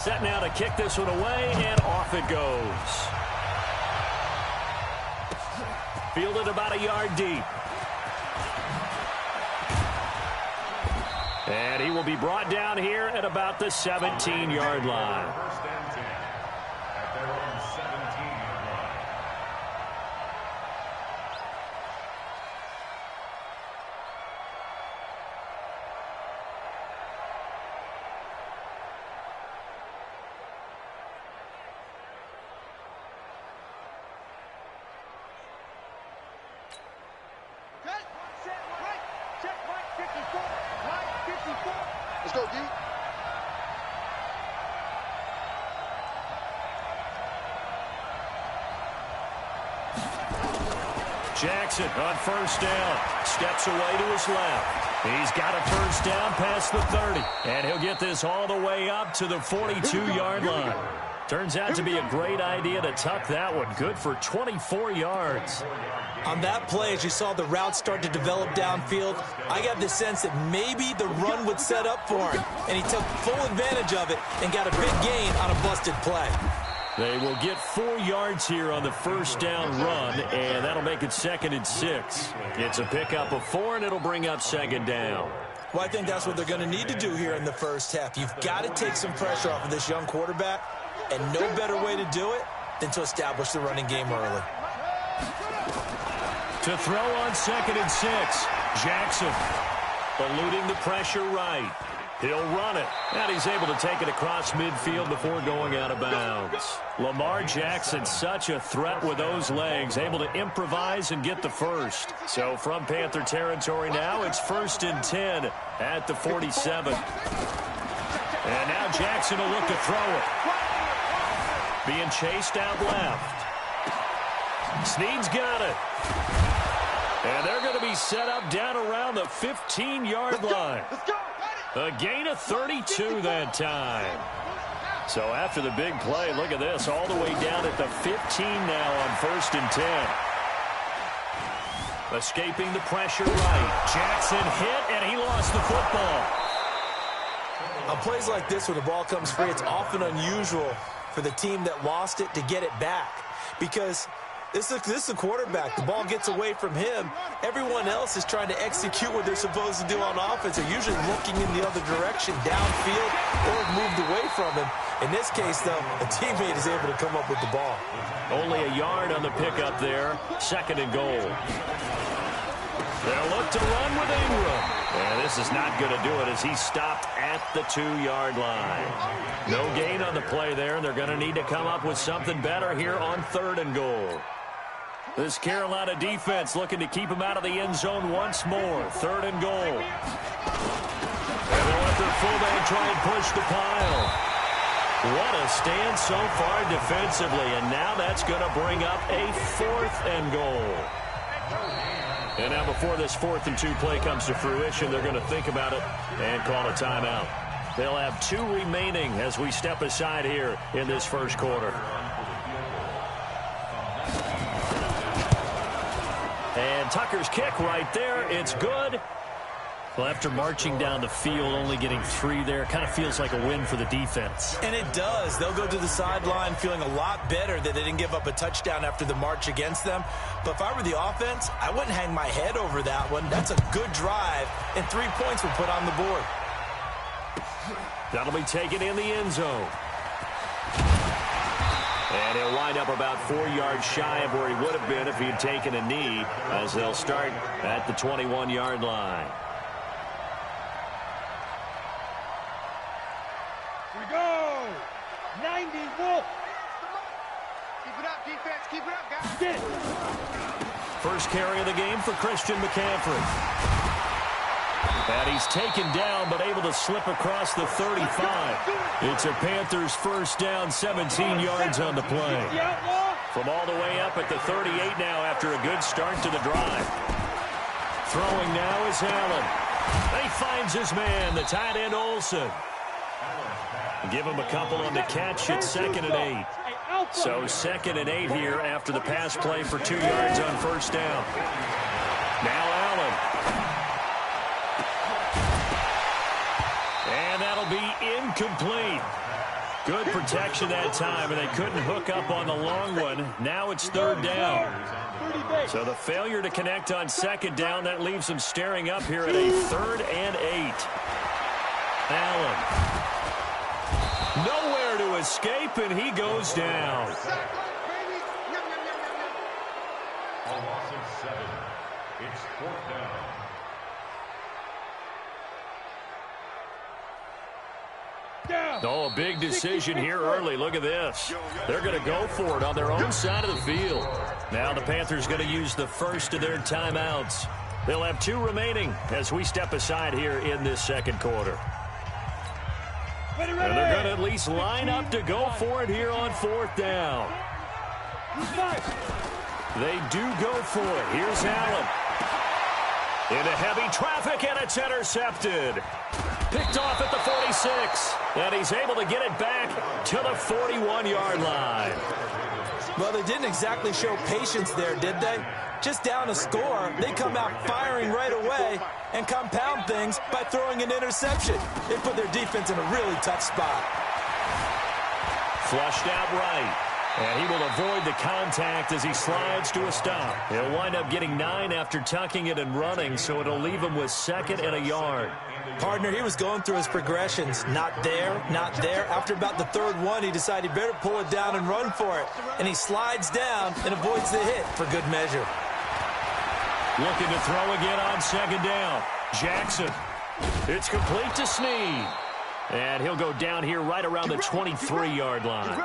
Set now to kick this one away, and off it goes. Fielded about a yard deep. And he will be brought down here at about the 17-yard line. First and 10 at their own 17-yard line. Let's go, D. Jackson on first down. Steps away to his left. He's got a first down past the 30. And he'll get this all the way up to the 42-yard line. Turns out to be a great idea to tuck that one. Good for 24 yards. On that play, as you saw the route start to develop downfield, I got the sense that maybe the run would set up for him. And he took full advantage of it and got a big gain on a busted play. They will get 4 yards here on the first down run, and that'll make it 2nd and 6. It's a pickup of 4, and it'll bring up 2nd down. Well, I think that's what they're going to need to do here in the first half. You've got to take some pressure off of this young quarterback, and no better way to do it than to establish the running game early. To throw on 2nd and 6, Jackson eluding the pressure right. He'll run it, and he's able to take it across midfield before going out of bounds. Lamar Jackson, such a threat with those legs, able to improvise and get the first. So from Panther territory now, it's 1st and 10 at the 47. And now Jackson will look to throw it. Being chased out left. Snead's got it. And they're going to be set up down around the 15-yard line. A gain of 32 that time. So after the big play, look at this, all the way down at the 15 now on 1st and 10. Escaping the pressure right. Jackson hit, and he lost the football. On plays like this where the ball comes free, it's often unusual for the team that lost it to get it back. Because this is a quarterback. The ball gets away from him. Everyone else is trying to execute what they're supposed to do on offense. They're usually looking in the other direction, downfield, or moved away from him. In this case, though, a teammate is able to come up with the ball. Only a yard on the pickup there. 2nd and goal. They'll look to run with Ingram. And this is not going to do it as he's stopped at the 2-yard line. No gain on the play there, and they're going to need to come up with something better here on 3rd and goal. This Carolina defense looking to keep him out of the end zone once more. 3rd and goal. And they'll let their fullback try and push the pile. What a stand so far defensively, and now that's going to bring up a 4th and goal. And now before this 4th and 2 play comes to fruition, they're going to think about it and call a timeout. They'll have 2 remaining as we step aside here in this first quarter. And Tucker's kick right there. It's good. Well, after marching down the field, only getting 3 there, kind of feels like a win for the defense. And it does. They'll go to the sideline feeling a lot better that they didn't give up a touchdown after the march against them. But if I were the offense, I wouldn't hang my head over that one. That's a good drive, and 3 points were put on the board. That'll be taken in the end zone. And he'll wind up about 4 yards shy of where he would have been if he had taken a knee, as they'll start at the 21-yard line. Here we go! 90 Wolf! Keep it up, defense. Keep it up, guys. Get it! First carry of the game for Christian McCaffrey. And he's taken down, but able to slip across the 35. It's a Panthers first down, 17 yards on the play. From all the way up at the 38 now after a good start to the drive. Throwing now is Allen. He finds his man, the tight end Olsen. Give him a couple on the catch. It's 2nd and 8. So 2nd and 8 here after the pass play for 2 yards on first down. Now Allen. And that'll be incomplete. Good protection that time, and they couldn't hook up on the long one. Now it's third down. So the failure to connect on second down, that leaves them staring up here at a 3rd and 8. Allen. Nowhere to escape, and he goes down. A loss of 7. It's 4th down. Oh, a big decision here early. Look at this. They're going to go for it on their own side of the field. Now the Panthers going to use the first of their timeouts. They'll have 2 remaining as we step aside here in this second quarter. And they're going to at least line up to go for it here on 4th down. They do go for it. Here's Allen. Into heavy traffic, and it's intercepted. Picked off at the 46, and he's able to get it back to the 41-yard line. Well, they didn't exactly show patience there, did they? Just down a score, they come out firing right away and compound things by throwing an interception. They put their defense in a really tough spot. Flushed out right. And he will avoid the contact as he slides to a stop. He'll wind up getting 9 after tucking it and running, so it'll leave him with 2nd and a yard. Partner, he was going through his progressions. Not there, not there. After about the 3rd one, he decided he better pull it down and run for it. And he slides down and avoids the hit for good measure. Looking to throw again on 2nd down. Jackson. It's complete to Snead. And he'll go down here right around the 23-yard line.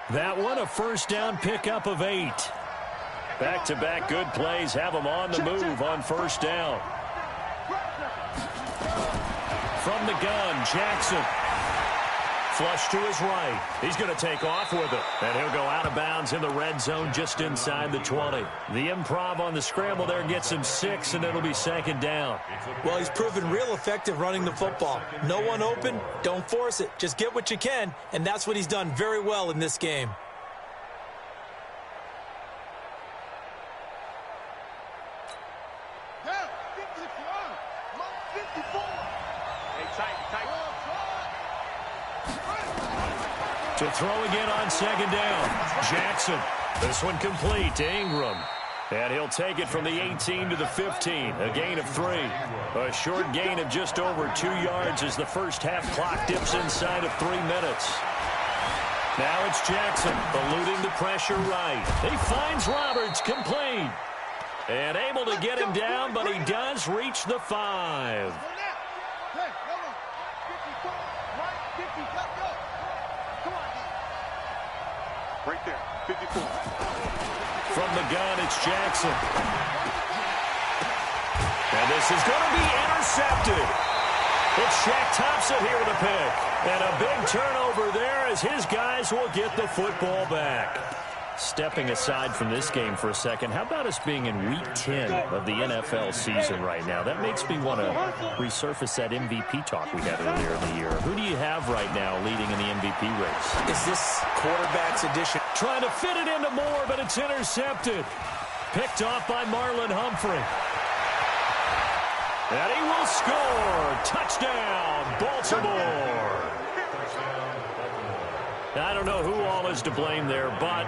That one, a first down pickup of 8. Back-to-back good plays have them on the move on first down. From the gun, Jackson. Flush to his right. He's going to take off with it. And he'll go out of bounds in the red zone just inside the 20. The improv on the scramble there gets him 6, and it'll be 2nd down. Well, he's proven real effective running the football. No one open, don't force it. Just get what you can, and that's what he's done very well in this game. To throw again on 2nd down. Jackson. This one complete to Ingram. And he'll take it from the 18 to the 15. A gain of 3. A short gain of just over 2 yards as the first half clock dips inside of 3 minutes. Now it's Jackson eluding the pressure right. He finds Roberts complete. And able to get him down, but he does reach the 5. Right there, 54. From the gun, it's Jackson. And this is going to be intercepted. It's Shaq Thompson here with a pick. And a big turnover there as his guys will get the football back. Stepping aside from this game for a second, how about us being in Week 10 of the NFL season right now? That makes me want to resurface that MVP talk we had earlier in the year. Who do you have right now leading in the MVP race? Is this quarterback's edition? Trying to fit it into Moore, but it's intercepted. Picked off by Marlon Humphrey. And he will score. Touchdown, Baltimore. I don't know who all is to blame there, but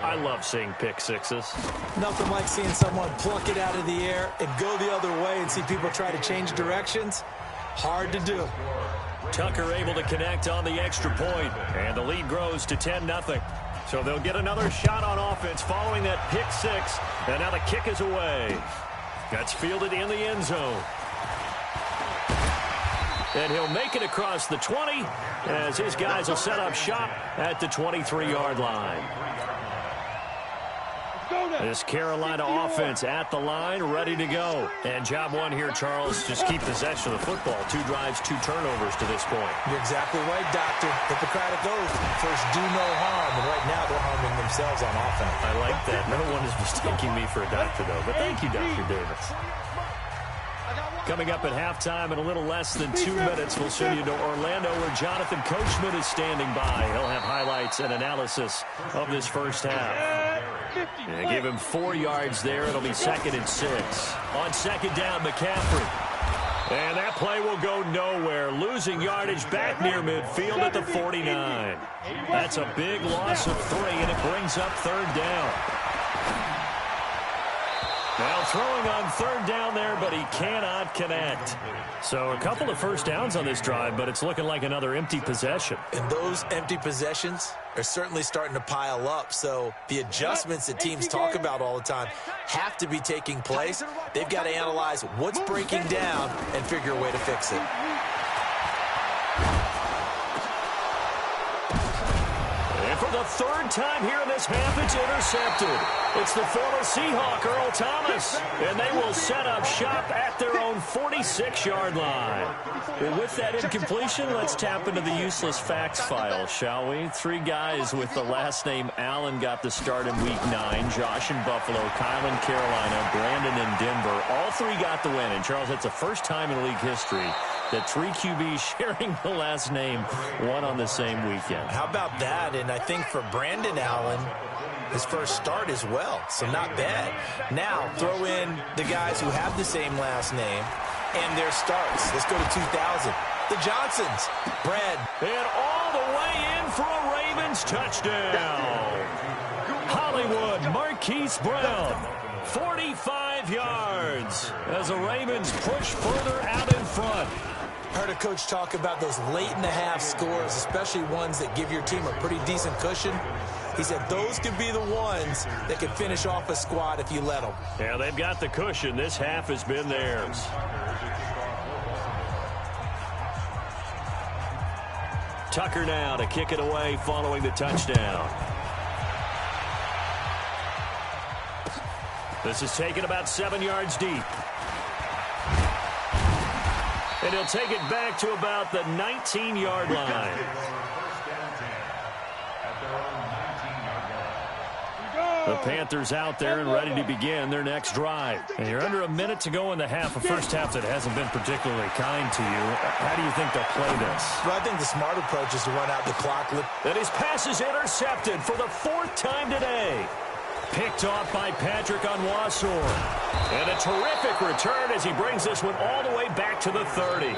I love seeing pick sixes. Nothing like seeing someone pluck it out of the air and go the other way and see people try to change directions. Hard to do. Tucker able to connect on the extra point, and the lead grows to 10-0. So they'll get another shot on offense following that pick six, and now the kick is away. That's fielded in the end zone. And he'll make it across the 20 as his guys will set up shop at the 23-yard line. This Carolina offense at the line, ready to go. And job one here, Charles, just keep possession of the football. 2 drives, 2 turnovers to this point. You're exactly right, Doctor. Hippocratic oath. First, do no harm. And right now, they're harming themselves on offense. I like that. No one is mistaking me for a doctor, though. But thank you, Dr. Davis. Coming up at halftime in a little less than 2 minutes, we'll send you to Orlando where Jonathan Coachman is standing by. He'll have highlights and analysis of this first half. And give him 4 yards there. It'll be 2nd and 6. On 2nd down, McCaffrey. And that play will go nowhere, losing yardage back near midfield at the 49. That's a big loss of 3, and it brings up 3rd down. Now throwing on 3rd down there, but he cannot connect. So a couple of first downs on this drive, but it's looking like another empty possession. And those empty possessions are certainly starting to pile up. So the adjustments that teams talk about all the time have to be taking place. They've got to analyze what's breaking down and figure a way to fix it. And for the 3rd time here in this half, it's intercepted. It's the former Seahawk, Earl Thomas, and they will set up shop at their own 46-yard line. Well, with that incompletion, let's tap into the useless facts file, shall we? 3 guys with the last name Allen got the start in Week 9. Josh in Buffalo, Kyle in Carolina, Brandon in Denver. All 3 got the win. And, Charles, that's the first time in league history that 3 QBs sharing the last name won on the same weekend. How about that? And I think for Brandon Allen, his first start as well, so not bad. Now, throw in the guys who have the same last name and their starts. Let's go to 2000. The Johnsons, Brad. And all the way in for a Ravens touchdown. Hollywood, Marquise Brown, 45 yards as the Ravens push further out in front. Heard a coach talk about those late-in-the-half scores, especially ones that give your team a pretty decent cushion. He said those could be the ones that could finish off a squad if you let them. Yeah, they've got the cushion. This half has been theirs. Tucker now to kick it away following the touchdown. This is taken about 7 yards deep. And he'll take it back to about the 19-yard line. The Panthers out there and ready to begin their next drive. And you're under a minute to go in the half, a first half that hasn't been particularly kind to you. How do you think they'll play this? Well, I think the smart approach is to run out the clock. And his pass is intercepted for the 4th time today. Picked off by Patrick Onwuasor. And a terrific return as he brings this one all the way back to the 30.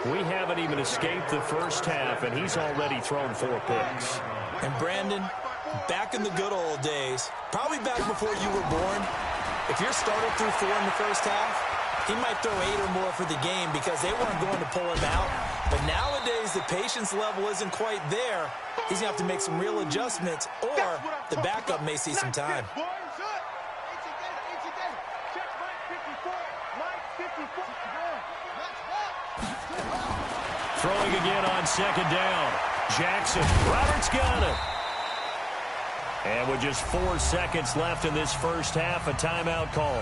We haven't even escaped the first half, and he's already thrown 4 picks. And Brandon, back in the good old days, probably back before you were born, if your starter threw 4 in the first half, he might throw 8 or more for the game because they weren't going to pull him out. But nowadays, the patience level isn't quite there. He's going to have to make some real adjustments, or the backup may see some time. Throwing again on 2nd down. Jackson. Roberts got it. And with just 4 seconds left in this first half, a timeout call.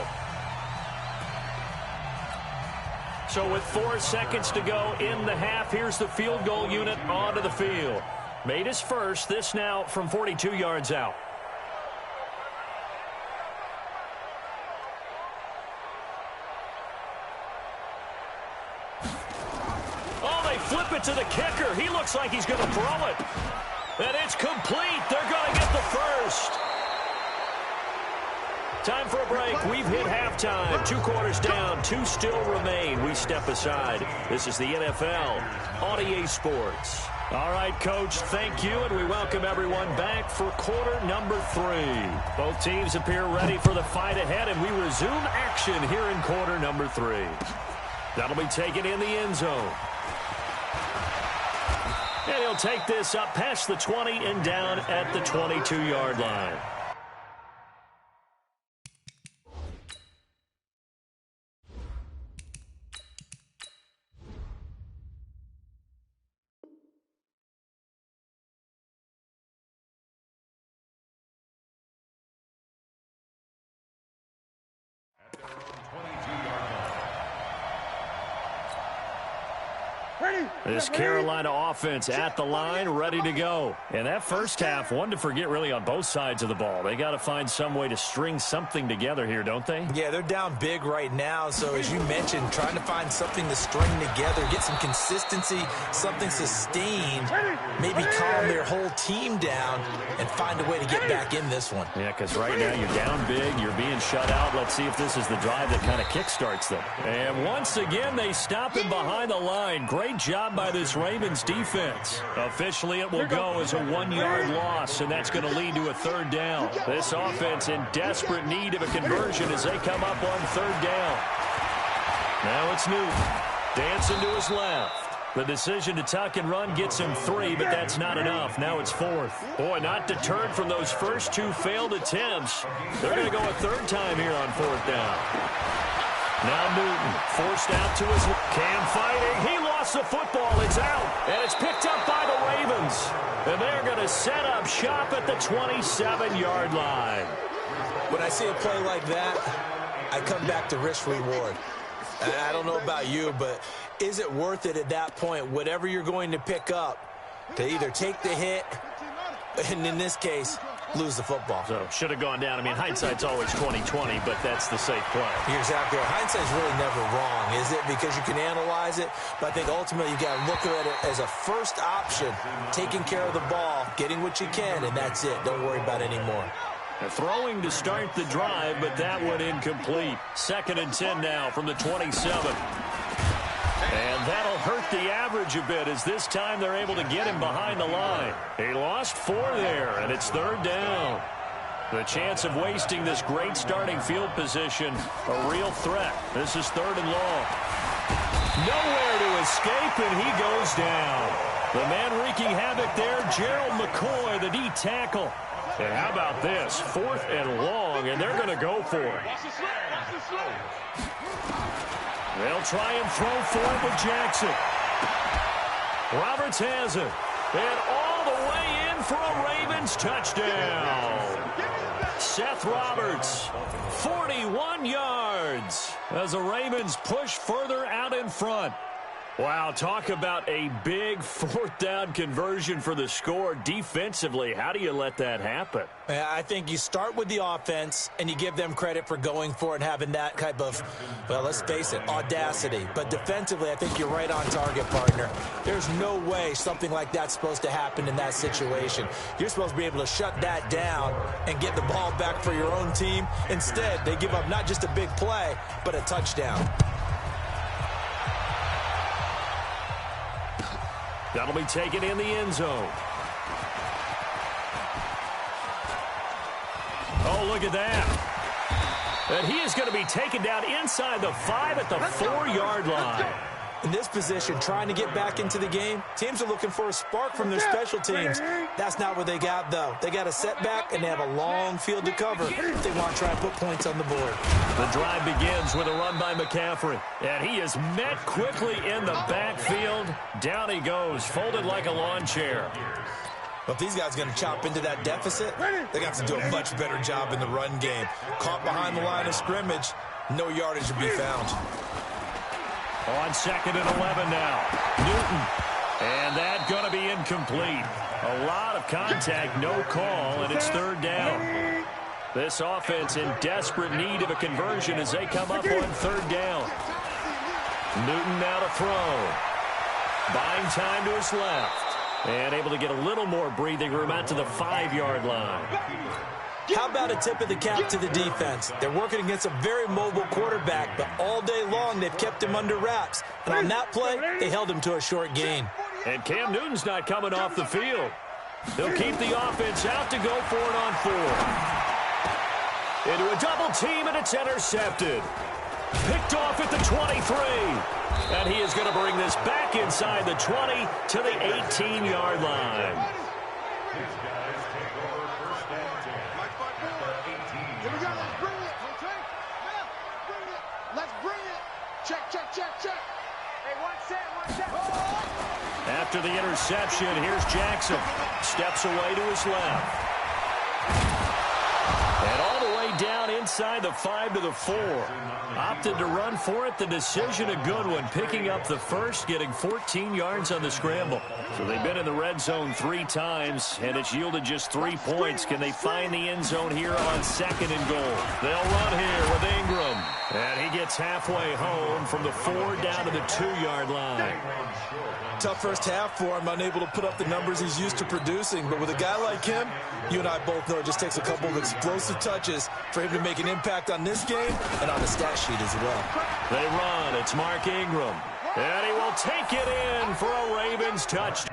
So with 4 seconds to go in the half, here's the field goal unit onto the field. Made his first, this now from 42 yards out. Oh, they flip it to the kicker. He looks like he's going to throw it. And it's complete. They're going to get the first. Time for a break. We've hit halftime. 2 quarters down. 2 still remain. We step aside. This is the NFL on EA Sports. All right, Coach, thank you, and we welcome everyone back for quarter number 3. Both teams appear ready for the fight ahead, and we resume action here in quarter number 3. That'll be taken in the end zone. And he'll take this up past the 20 and down at the 22-yard line. This Carolina offense at the line, ready to go. And that first half, one to forget really on both sides of the ball. They got to find some way to string something together here, don't they? Yeah, they're down big right now. So as you mentioned, trying to find something to string together, get some consistency, something sustained, maybe calm their whole team down and find a way to get back in this one. Yeah, because right now you're down big, you're being shut out. Let's see if this is the drive that kind of kickstarts them. And once again, they stop him behind the line. Great job by this Ravens defense. Officially, it will go as a 1-yard loss, and that's going to lead to a third down. This offense in desperate need of a conversion as they come up on third down. Now it's Newton, dancing to his left. The decision to tuck and run gets him 3, but that's not enough. Now it's 4th. Boy, not deterred from those first 2 failed attempts. They're going to go a third time here on 4th down. Now Newton, forced out to his Cam fighting. He lost the football. It's out, and it's picked up by the Ravens. And they're going to set up shop at the 27-yard line. When I see a play like that, I come back to risk-reward. I don't know about you, but is it worth it at that point, whatever you're going to pick up, to either take the hit, and in this case, lose the football? So, should have gone down. I mean, hindsight's always 20/20, but that's the safe play. You're exactly right. Hindsight's really never wrong, is it? Because you can analyze it, but I think ultimately you got to look at it as a first option, taking care of the ball, getting what you can, and that's it. Don't worry about it anymore. Throwing to start the drive, but that one incomplete. 2nd and 10 now from the 27. And that'll hurt the average a bit as this time they're able to get him behind the line. He lost 4 there, and it's 3rd down. The chance of wasting this great starting field position, a real threat. This is 3rd and long. Nowhere to escape, and he goes down. The man wreaking havoc there, Gerald McCoy, the D tackle. And how about this? 4th and long, and they're going to go for it. They'll try and throw for it with Jackson. Roberts has it. And all the way in for a Ravens touchdown. Seth Roberts, 41 yards as the Ravens push further out in front. Wow, talk about a big 4th down conversion for the score. Defensively, how do you let that happen? I think you start with the offense, and you give them credit for going for it and having that type of, well, let's face it, audacity. But defensively, I think you're right on target, partner. There's no way something like that's supposed to happen in that situation. You're supposed to be able to shut that down and get the ball back for your own team. Instead, they give up not just a big play, but a touchdown. That'll be taken in the end zone. Oh, look at that. And he is going to be taken down inside the 5 at the 4-yard line. In this position, trying to get back into the game, teams are looking for a spark from their special teams. That's not what they got, though. They got a setback, and they have a long field to cover if they want to try and put points on the board. The drive begins with a run by McCaffrey. And he is met quickly in the backfield. Down he goes, folded like a lawn chair. But if these guys are going to chop into that deficit, they got to do a much better job in the run game. Caught behind the line of scrimmage, no yardage to be found. On 2nd and 11 now. Newton. And that going to be incomplete. A lot of contact, no call, and it's 3rd down. This offense in desperate need of a conversion as they come up on 3rd down. Newton now to throw. Buying time to his left. And able to get a little more breathing room out to the 5-yard line. How about a tip of the cap to the defense? They're working against a very mobile quarterback, but all day long they've kept him under wraps. And on that play, they held him to a short gain. And Cam Newton's not coming off the field. They'll keep the offense out to go for it on 4. Into a double team, and it's intercepted. Picked off at the 23. And he is going to bring this back inside the 20 to the 18-yard line. Check. Hey, one set. After the interception, here's Jackson. Steps away to his left. And all the way down inside the 5 to the 4. Opted to run for it. The decision a good one. Picking up the first, getting 14 yards on the scramble. So they've been in the red zone 3 times, and it's yielded just 3 points. Can they find the end zone here on 2nd and goal? They'll run here with Ingram. And he gets halfway home from the 4 down to the 2-yard line. Tough first half for him, unable to put up the numbers he's used to producing. But with a guy like him, you and I both know it just takes a couple of explosive touches for him to make an impact on this game and on the stat sheet as well. They run. It's Mark Ingram. And he will take it in for a Ravens touchdown.